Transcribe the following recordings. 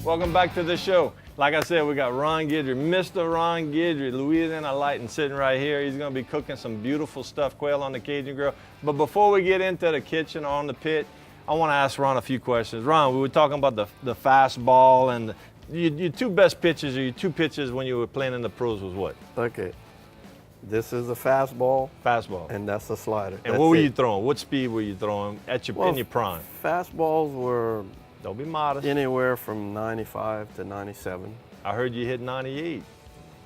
Welcome back to the show. Like I said, we got Ron Guidry, Mr. Ron Guidry, Louisiana Lighting, sitting right here. He's gonna be cooking some beautiful stuffed quail on the Cajun grill. But before we get into the kitchen or on the pit, I wanna ask Ron a few questions. Ron, we were talking about the fastball and your two best pitches, or your two pitches when you were playing in the pros was what? Okay. This is a fastball. Fastball. And that's a slider. And what were you throwing? What speed were you throwing in your prime? Fastballs were Don't be modest. anywhere from 95 to 97. I heard you hit 98.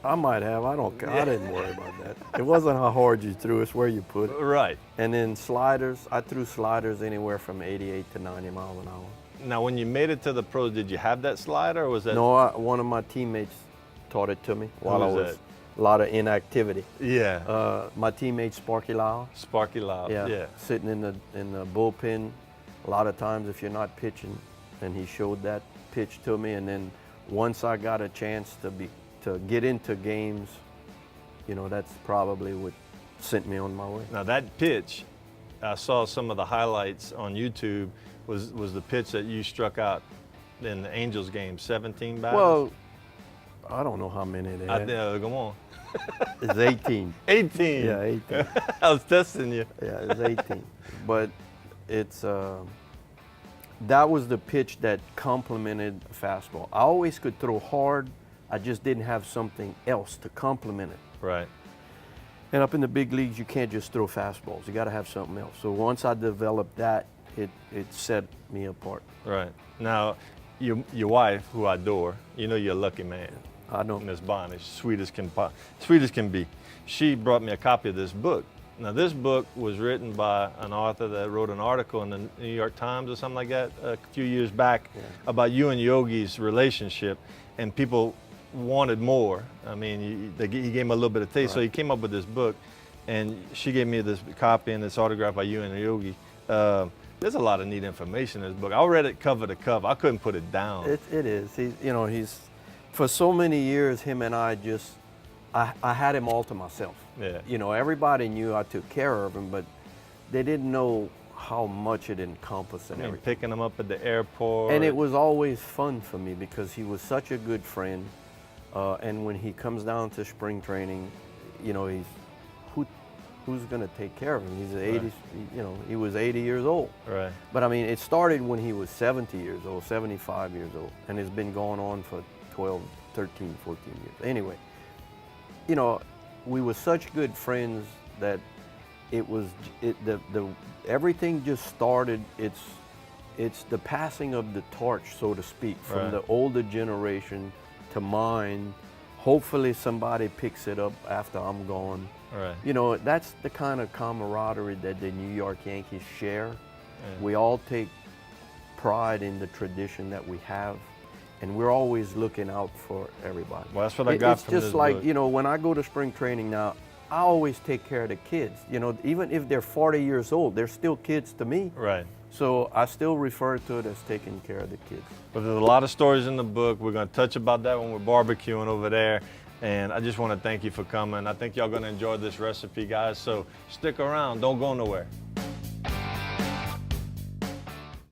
I might have. I don't care. I didn't worry about that. It wasn't how hard you threw. It's where you put it. Right. And then sliders, I threw sliders anywhere from 88 to 90 miles an hour. Now, when you made it to the pros, did you have that slider, or was that? No, one of my teammates taught it to me while I was a lot of inactivity. Yeah. My teammate Sparky Lau. Sparky Lau. Yeah. Sitting in the bullpen, a lot of times if you're not pitching, and he showed that pitch to me. And then once I got a chance to get into games, you know, that's probably what sent me on my way. Now that pitch, I saw some of the highlights on YouTube. Was the pitch that you struck out in the Angels game, 17 batters? Well, I don't know how many they had. Come on. It's 18. 18. Yeah, 18. I was testing you. Yeah, it's 18. But it's that was the pitch that complemented a fastball. I always could throw hard. I just didn't have something else to complement it. Right. And up in the big leagues, you can't just throw fastballs. You got to have something else. So once I developed that, it set me apart. Right. Now, your wife, who I adore, you know you're a lucky man. I know. Miss Bonnie, sweet as can be. She brought me a copy of this book. Now, this book was written by an author that wrote an article in the New York Times or something like that a few years back about you and Yogi's relationship, and people wanted more. I mean, he gave him a little bit of taste, so he came up with this book, and she gave me this copy and this autograph by you and Yogi. There's a lot of neat information in this book. I read it cover to cover. I couldn't put it down. It is. He's for so many years, him and I had him all to myself. Yeah. You know, everybody knew I took care of him, but they didn't know how much it encompassed and everything. Picking him up at the airport. And it was always fun for me because he was such a good friend. And when he comes down to spring training, you know, who's going to take care of him? He's 80, you know, he was 80 years old. Right. But I mean, it started when he was 70 years old, 75 years old, and it's been going on for 12, 13, 14 years. Anyway, you know, we were such good friends that everything just started. It's the passing of the torch, so to speak, from the older generation to mine. Hopefully somebody picks it up after I'm gone. Right. You know, that's the kind of camaraderie that the New York Yankees share. Yeah. We all take pride in the tradition that we have, and we're always looking out for everybody. Well, that's what I got from this book. It's just like, you know, when I go to spring training now, I always take care of the kids. You know, even if they're 40 years old, they're still kids to me. Right. So I still refer to it as taking care of the kids. But there's a lot of stories in the book. We're going to touch about that when we're barbecuing over there. And I just want to thank you for coming. I think y'all going to enjoy this recipe, guys. So stick around. Don't go nowhere.